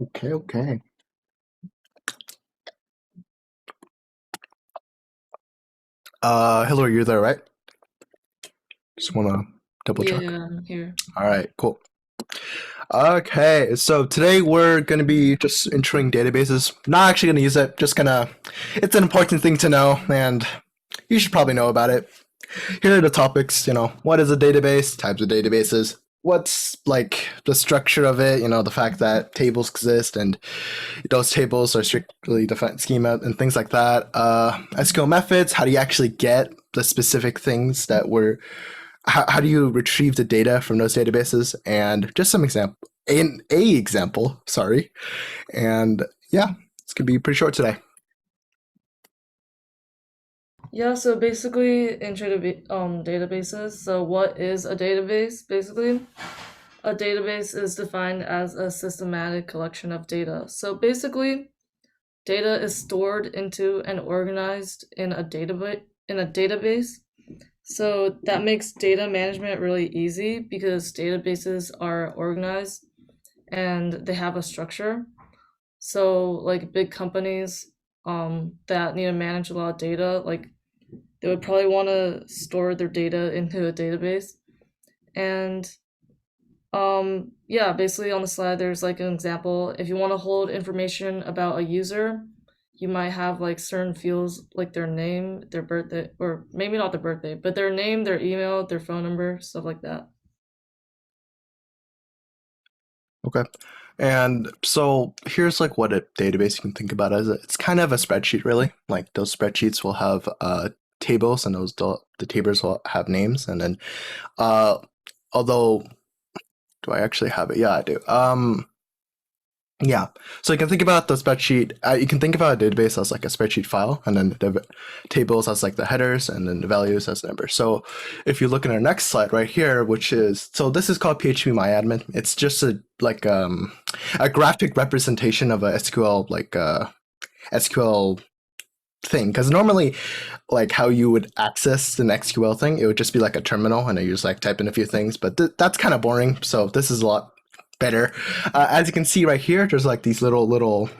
Okay. Hello, you're there, right? Just want to double check. Yeah, I'm here. All right, cool. Okay, so today we're going to be just introing databases. Not actually going to use it, just gonna, it's an important thing to know, and you should probably know about it. Here are the topics, what is a database, types of databases, what's like the structure of it, the fact that tables exist and those tables are strictly defined schema and things like that. SQL methods, how do you actually get the specific things that were, how do you retrieve the data from those databases, and just some example, example, sorry. And yeah, it's gonna be pretty short today. Yeah, so basically intro to databases. So what is a database? Basically, a database is defined as a systematic collection of data. So basically, data is stored into and organized in a database. So that makes data management really easy because databases are organized and they have a structure. So like big companies that need to manage a lot of data, like they would probably want to store their data into a database. And yeah, basically on the slide there's like an example. If you want to hold information about a user, you might have like certain fields like their name, their birthday, or maybe not their birthday, but their name, their email, their phone number, stuff like that. Okay. And so here's like what a database you can think about as it's kind of a spreadsheet, really. Like those spreadsheets will have tables, and the tables will have names, and then uh, although do I actually have it? Yeah, I do. Yeah. So you can think about the spreadsheet. You can think about a database as like a spreadsheet file, and then the tables as like the headers, and then the values as the numbers. So if you look at our next slide right here, which is so this is called Phpmyadmin. It's just a graphic representation of a SQL SQL thing. Because normally, like how you would access an SQL thing, it would just be like a terminal, and you just like type in a few things. But that's kind of boring. So this is a lot better. As you can see right here, there's like these little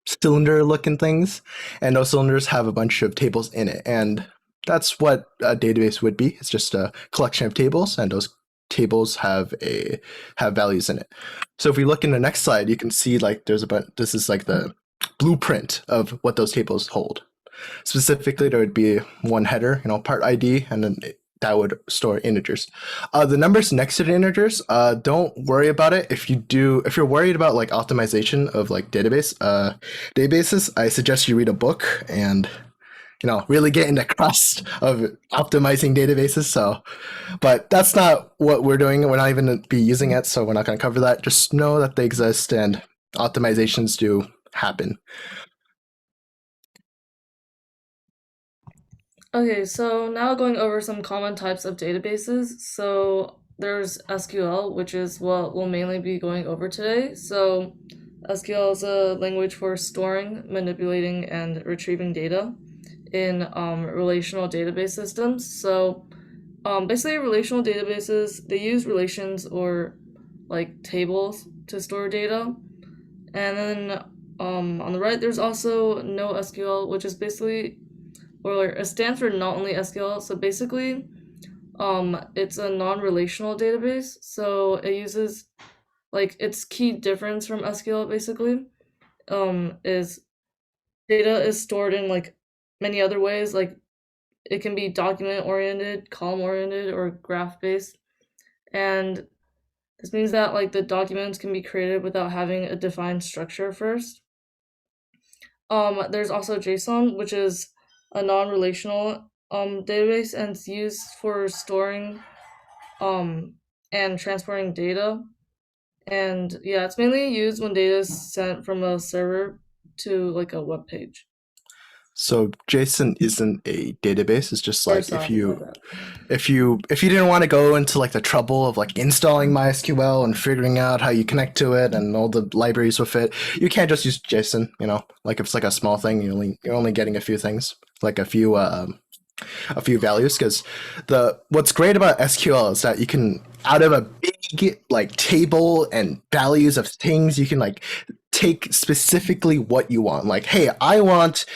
cylinder looking things, and those cylinders have a bunch of tables in it. And that's what a database would be. It's just a collection of tables, and those tables have values in it. So if we look in the next slide, you can see like there's a bunch. This is like the blueprint of what those tables hold. Specifically, there would be one header, part ID, and then that would store integers. The numbers next to the integers, don't worry about it. If you're worried about like optimization of like databases, I suggest you read a book and really get in the crust of optimizing databases. So, but that's not what we're doing. We're not even going to be using it, so we're not going to cover that. Just know that they exist and optimizations do happen. Okay, so now going over some common types of databases. So there's SQL, which is what we'll mainly be going over today. So SQL is a language for storing, manipulating, and retrieving data in relational database systems. So basically, relational databases, they use relations or like tables to store data. And then on the right, there's also NoSQL, which is basically or it stands for not only SQL. So basically, it's a non-relational database. So it uses like its key difference from SQL basically is data is stored in like many other ways. Like it can be document oriented, column oriented, or graph based, and this means that like the documents can be created without having a defined structure first. There's also Json, which is a non-relational database, and it's used for storing um, and transporting data. And yeah, it's mainly used when data is sent from a server to like a web page So JSON isn't a database. It's just or like if something like you that. if you if you didn't want to go into like the trouble of like installing MySQL and figuring out how you connect to it and all the libraries with it, you can't just use JSON. Like if it's like a small thing, you're only getting a few things, like a few values. Because the what's great about SQL is that you can out of a big like table and values of things, you can like take specifically what you want. Like, hey, I want,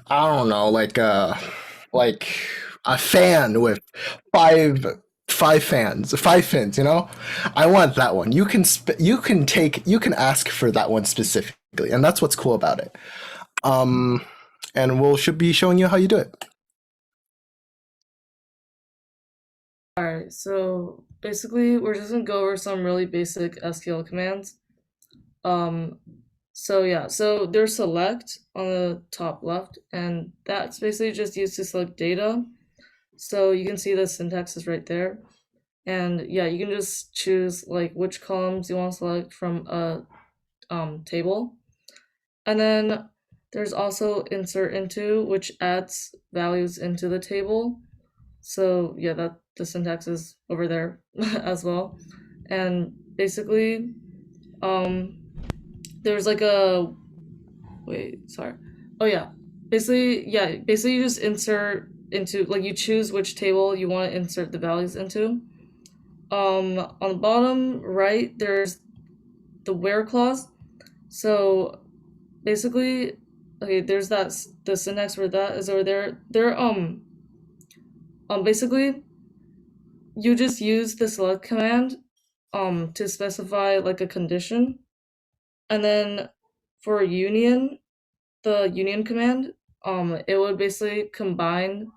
I don't know, like a fan with five five fins, you know? I want that one. You can ask for that one specifically, and that's what's cool about it. Um and we'll should be showing you how you do it. Alright, so basically we're just gonna go over some really basic SQL commands. Um, so yeah, so there's select on the top left, and that's basically just used to select data. So you can see the syntax is right there. And yeah, you can just choose like which columns you want to select from a table. And then there's also insert into, which adds values into the table. So yeah, that the syntax is over there as well. And basically, um, there's like a wait, sorry. Oh yeah, basically you just insert into like you choose which table you want to insert the values into. On the bottom right, there's the where clause. So basically, okay, there's the syntax for that is over there. Basically, you just use the select command to specify like a condition, and then for union, the union command, it would basically combine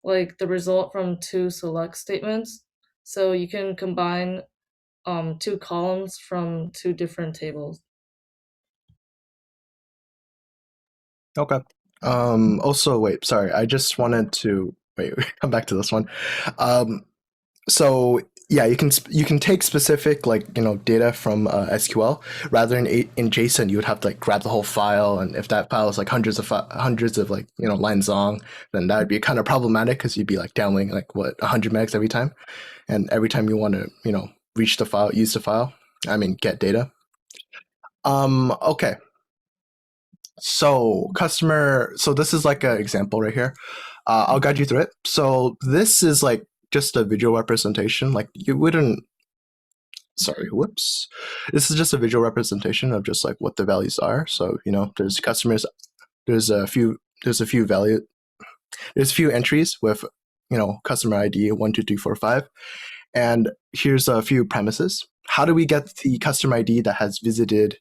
like the result from two select statements. So you can combine two columns from two different tables. Okay. Also, wait, sorry. I just wanted to wait. Come back to this one. Um, so yeah, you can take specific like data from SQL rather than in JSON. You would have to like grab the whole file, and if that file is like hundreds of like lines long, then that would be kind of problematic because you'd be like downloading like what 100 megs every time, and every time you want to reach the file, use the file. I mean, get data. Okay. So customer, so this is like an example right here. I'll guide you through it. So this is like just a visual representation. Like you wouldn't, sorry, whoops. This is just a visual representation of just like what the values are. So, there's customers, there's a few value, there's a few entries with, customer ID 1, 2, 3, 4, 5. And here's a few premises. How do we get the customer ID that has visited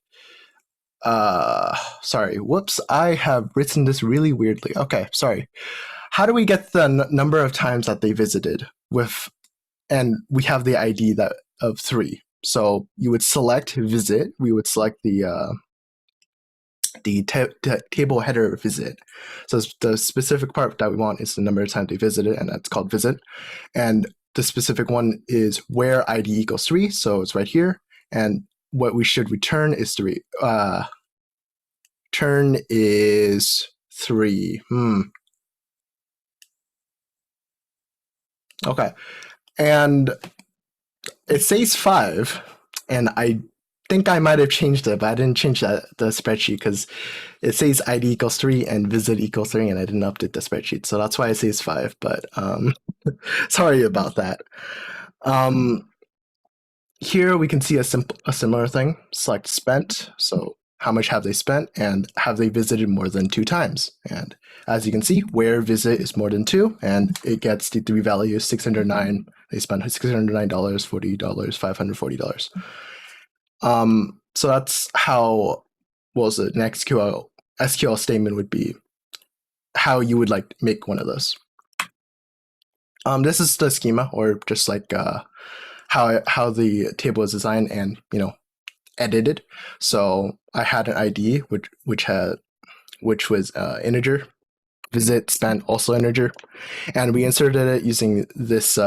sorry, whoops, I have written this really weirdly. Okay, sorry. How do we get the number of times that they visited with, and we have the ID that of 3. So you would select visit, we would select the table header visit. So the specific part that we want is the number of times they visited, and that's called visit. And the specific one is where ID equals 3, so it's right here. And what we should return is 3. Turn is 3. Okay. And it says 5, and I think I might have changed it, but I didn't change the spreadsheet because it says ID equals 3 and visit equals 3, and I didn't update the spreadsheet. So that's why it says 5, but sorry about that. Here we can see a similar thing. Select spent. So how much have they spent, and have they visited more than 2 times? And as you can see, where visit is more than 2, and it gets the 3 values, 609. They spent $609, $40, $540. So that's how, what was it, an SQL statement would be, how you would like make one of those. This is the schema, or just like how the table is designed and edited. So I had an ID which was integer, visit, spent, also integer, and we inserted it using this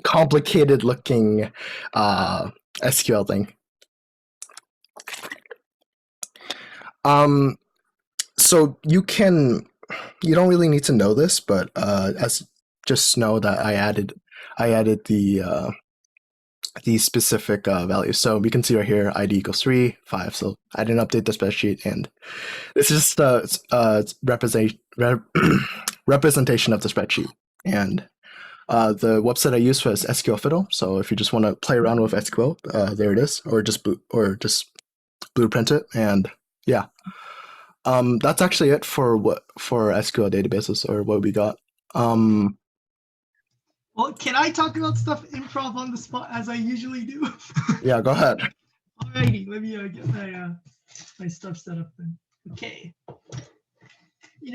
complicated looking SQL thing. So you don't really need to know this, but as just know that I added the specific values. So we can see right here, ID equals 3, 5. So I didn't update the spreadsheet, and this is just a representation of the spreadsheet. And The website I use was SQL Fiddle. So if you just want to play around with SQL, there it is, or just blueprint it, and yeah. That's actually it for SQL databases or what we got. Well, can I talk about stuff improv on the spot as I usually do? Yeah, go ahead. Alrighty, let me get my stuff set up then. Okay.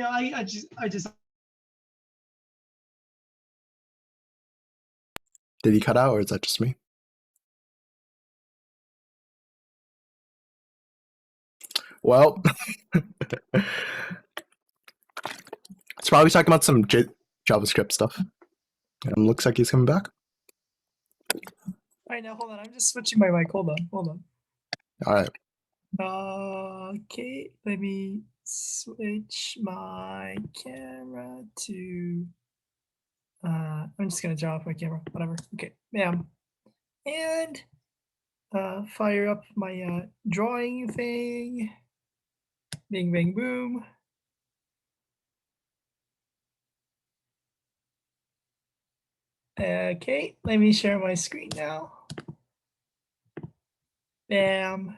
I just Did he cut out, or is that just me? Well, it's probably talking about some JavaScript stuff. Looks like he's coming back. All right, now hold on. I'm just switching my mic. Hold on. All right. Okay, let me switch my camera to. I'm just gonna draw off my camera. Whatever. Okay, bam, and fire up my drawing thing. Bing, bang, boom. Okay, let me share my screen now. Bam,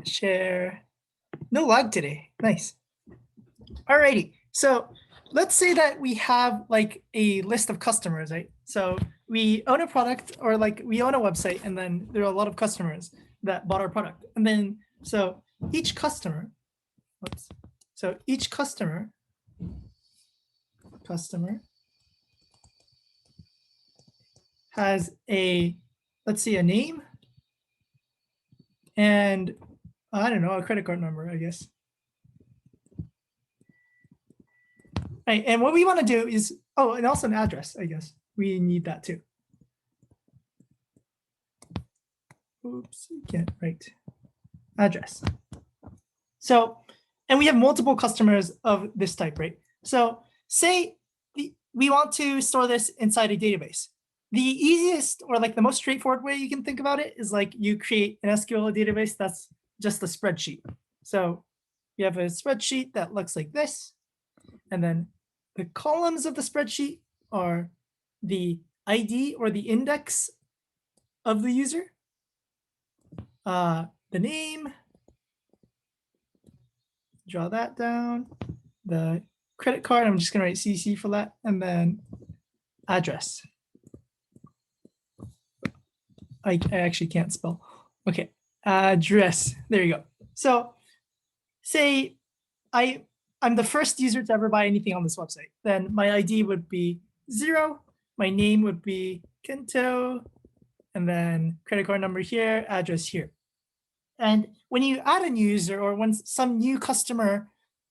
share. No lag today. Nice. Alrighty, so let's say that we have like a list of customers, right? So we own a product, or like we own a website, and then there are a lot of customers that bought our product. And then so each customer, each customer has let's see, a name and I don't know, a credit card number, I guess. Right, and what we want to do is, and also an address, I guess. We need that too. Oops, can't write address. So, and we have multiple customers of this type, right? So say we want to store this inside a database. The easiest, or like the most straightforward way you can think about it is like you create an SQL database that's just a spreadsheet. So you have a spreadsheet that looks like this, and then the columns of the spreadsheet are the ID or the index of the user, the name, draw that down, the credit card, I'm just gonna write CC for that, and then address. I actually can't spell. Okay, address, there you go. So say I'm the first user to ever buy anything on this website. Then my ID would be 0, my name would be Kento, and then credit card number here, address here. And when you add a new user, or when some new customer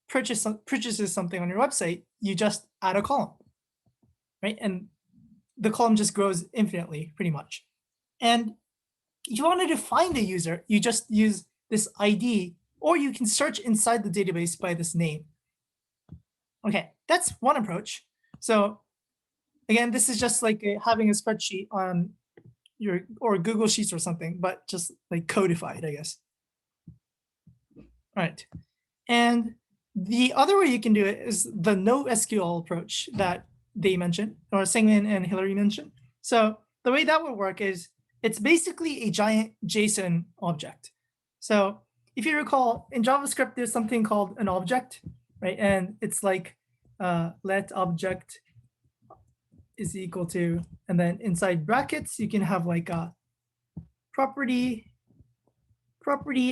purchases something on your website, you just add a column, right? And the column just grows infinitely, pretty much. And if you wanted to find a user, you just use this ID, or you can search inside the database by this name. Okay, that's one approach. So again, this is just like having a spreadsheet on or Google Sheets or something, but just like codified, I guess. All right. And the other way you can do it is the NoSQL approach that they mentioned, or Singman and Hillary mentioned. So the way that would work is it's basically a giant JSON object. So if you recall, in JavaScript, there's something called an object, right? And it's like let object is equal to, and then inside brackets, you can have like a property,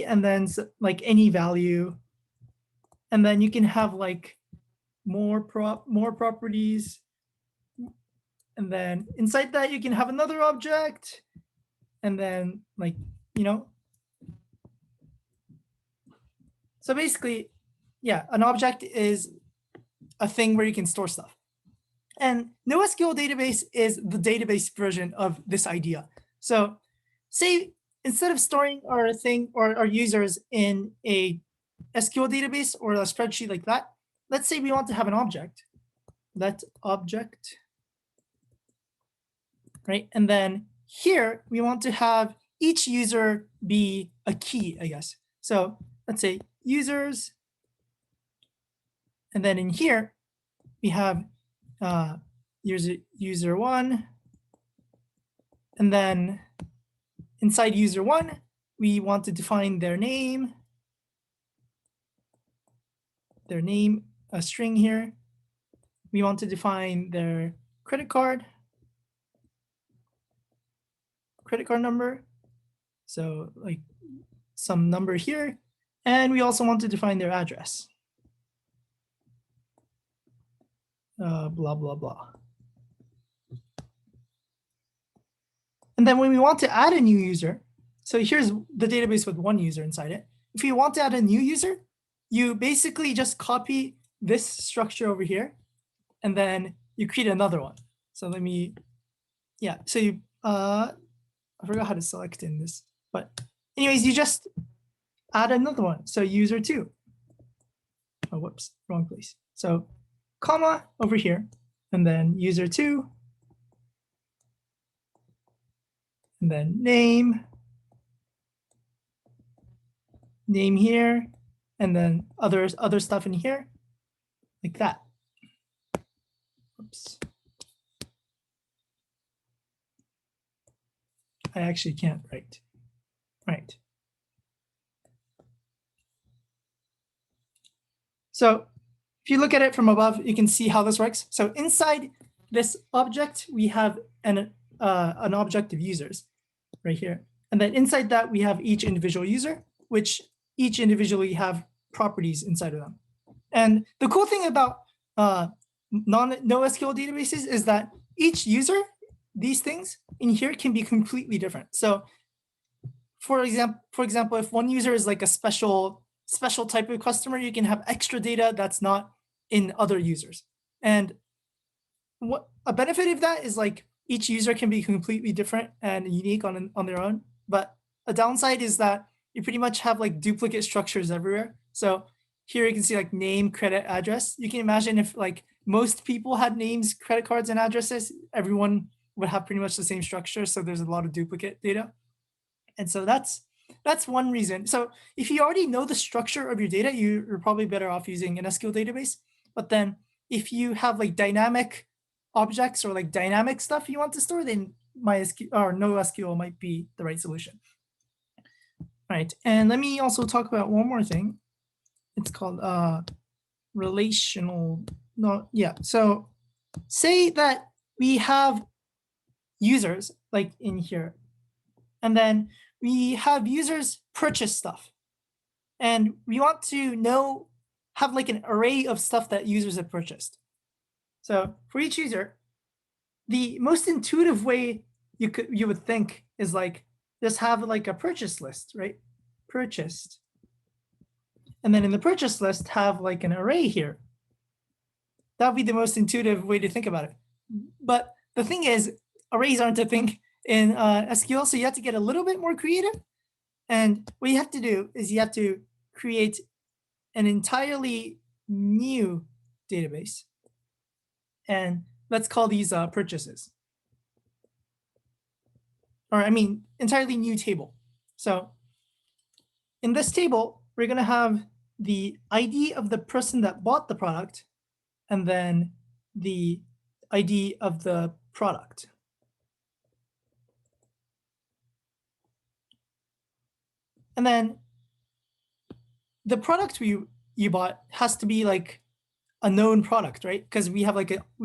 and then like any value. And then you can have like more properties. And then inside that, you can have another object. And then like, so basically, yeah, an object is a thing where you can store stuff. And NoSQL database is the database version of this idea. So say instead of storing our thing or our users in a SQL database or a spreadsheet like that, let's say we want to have an object. Let object, right? And then here we want to have each user be a key, I guess. So let's say users, and then in here we have user1, And then inside user1, we want to define their name, a string here. We want to define their credit card number. So like some number here. And we also want to define their address. Blah, blah, blah. And then when we want to add a new user, so here's the database with one user inside it. If you want to add a new user, you basically just copy this structure over here, and then you create another one. So let me, yeah, so you, I forgot how to select in this, but anyways, you just add another one. So user2. Oh, whoops, wrong place. So comma over here, and then user2, and then name here, and then other stuff in here, like that. Oops. I actually can't write. Right. So if you look at it from above, you can see how this works. So inside this object, we have an object of users right here. And then inside that, we have each individual user, which each individually have properties inside of them. And the cool thing about NoSQL databases is that each user, these things in here can be completely different. So for example, if one user is like a special type of customer, you can have extra data that's not in other users. And what a benefit of that is like each user can be completely different and unique on their own. But a downside is that you pretty much have like duplicate structures everywhere. So here you can see like name, credit, address. You can imagine if like most people had names, credit cards, and addresses, everyone would have pretty much the same structure. So there's a lot of duplicate data. And so that's one reason. So if you already know the structure of your data, you're probably better off using an SQL database. But then if you have like dynamic objects or like dynamic stuff you want to store, then MySQL or NoSQL might be the right solution. All right, and let me also talk about one more thing. It's called relational. No, yeah. So say that we have users like in here, and then we have users purchase stuff, and we want to have like an array of stuff that users have purchased. So for each user, the most intuitive way you would think is like just have like a purchase list, right? Purchased. And then in the purchase list, have like an array here. That would be the most intuitive way to think about it. But the thing is, arrays aren't a thing in SQL, so you have to get a little bit more creative. And what you have to do is you have to create an entirely new database. And let's call these purchases. Or I mean, entirely new table. So in this table, we're going to have the ID of the person that bought the product, and then the ID of the product. And then the product you bought has to be like a known product, right? Because we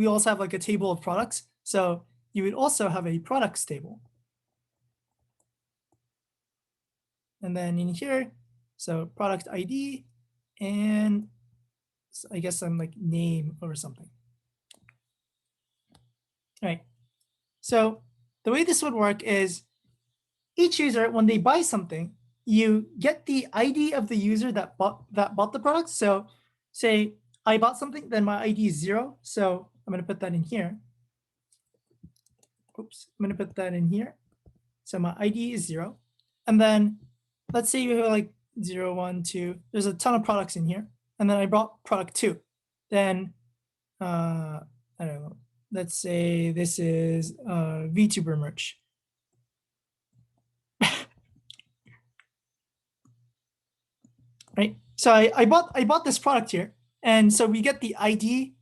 also have like a table of products. So you would also have a products table. And then in here, so product ID, and I guess I'm like name or something. All right. So the way this would work is each user, when they buy something, you get the ID of the user that bought the product. So say I bought something, then my ID is 0. So I'm going to put that in here. Oops, I'm going to put that in here. So my ID is 0. And then let's say you have like 0, 1, 2. There's a ton of products in here. And then I brought product 2. Then, I don't know. Let's say this is VTuber merch. Right. So I bought this product here. And so we get the ID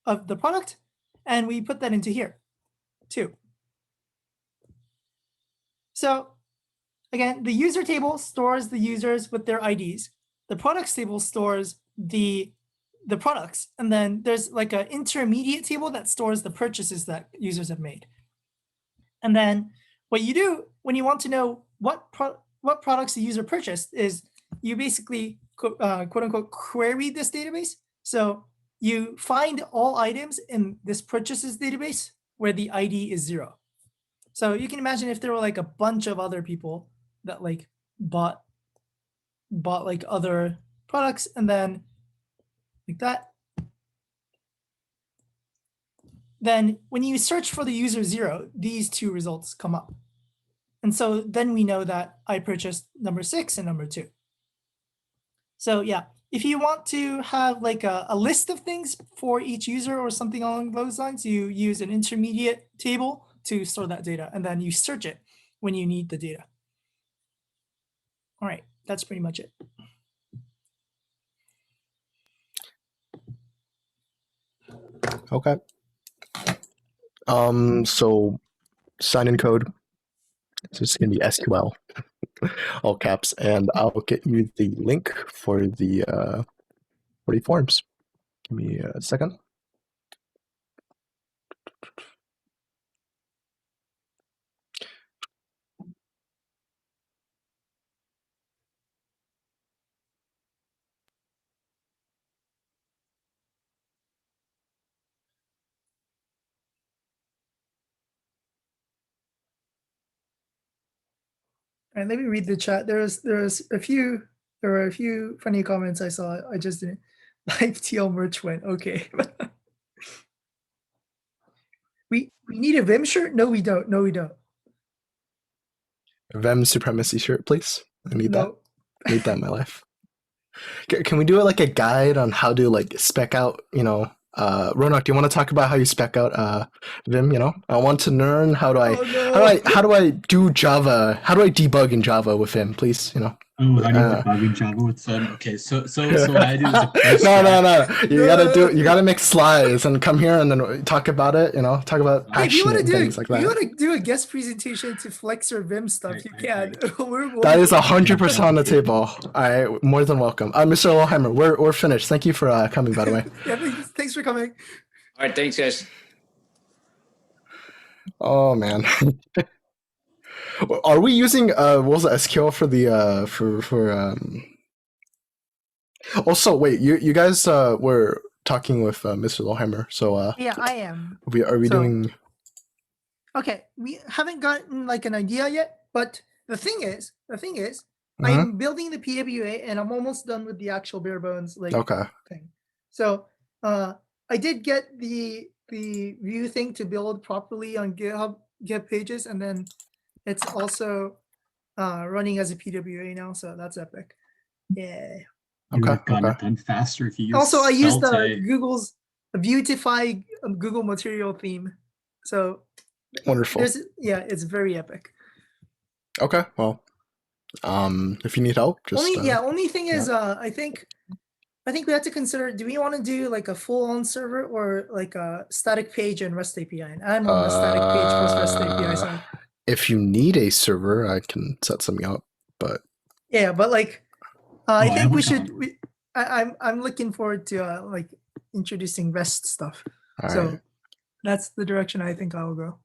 of the product, and we put that into here too. So again, the user table stores the users with their IDs. The products table stores the products, and then there's like an intermediate table that stores the purchases that users have made. And then what you do when you want to know what products the user purchased is you basically quote unquote query this database. So you find all items in this purchases database where the ID is 0. So you can imagine if there were like a bunch of other people that like bought like other products, and then like that. Then when you search for the user 0, these two results come up. And so then we know that I purchased number 6 and number 2. So yeah, if you want to have like a list of things for each user or something along those lines, you use an intermediate table to store that data, and then you search it when you need the data. All right, that's pretty much it. Okay. So sign-in code. So it's gonna be SQL, all caps, and I'll get you the link for the forms. Give me a second. All right, let me read the chat. There were a few funny comments I saw. I just didn't. Live TL merch went okay. we need a Vim shirt? No, we don't. No, we don't. Vem supremacy shirt, please. I need No. that. Need that in my life. Can we do it like a guide on how to like spec out, Ronak, do you want to talk about how you spec out Vim, I want to learn how do I Oh, no. how do I do Java? How do I debug in Java with Vim, please, Oh, how do you debug in Java with Vim? Okay, so what I do is a first No. You gotta No. do it. You gotta make slides and come here and then talk about it, talk about Hey, if you want passionate to do things like if you that. want to do a guest presentation to flex your Vim stuff, you can. That is 100% on the table. All right, more than welcome. Mr. Loheimer, we're finished. Thank you for coming, by the way. Yeah, thanks for coming. All right, thanks, guys. Oh man. Are we using what was it, SQL for the for also wait, you guys were talking with Mr. Loheimer, so Yeah, I am. are we doing Okay, we haven't gotten like an idea yet, but the thing is, Mhm. I'm building the PWA and I'm almost done with the actual bare bones like Okay. thing. So I did get the view thing to build properly on GitHub pages, and then it's also running as a PWA now, so that's epic. Yeah. You would Okay, have gotten okay. it done faster if you used Also, I used Svelte. Google's Beautify Google Material theme. So Wonderful. it's very epic. Okay, well, if you need help, just Only thing is I think we have to consider, do we want to do like a full-on server or like a static page and REST API? And I'm on the static page plus REST API side. If you need a server, I can set something up, but Yeah, but like I think we would should I'm looking forward to like introducing REST stuff. all So right. that's the direction I think I'll go.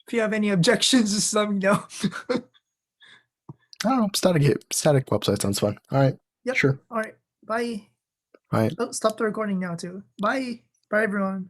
If you have any objections, just let me know. I don't know, static website sounds fun. All right. Yep. Sure. All right. Bye. All right. Oh, stop the recording now too. Bye. Bye everyone.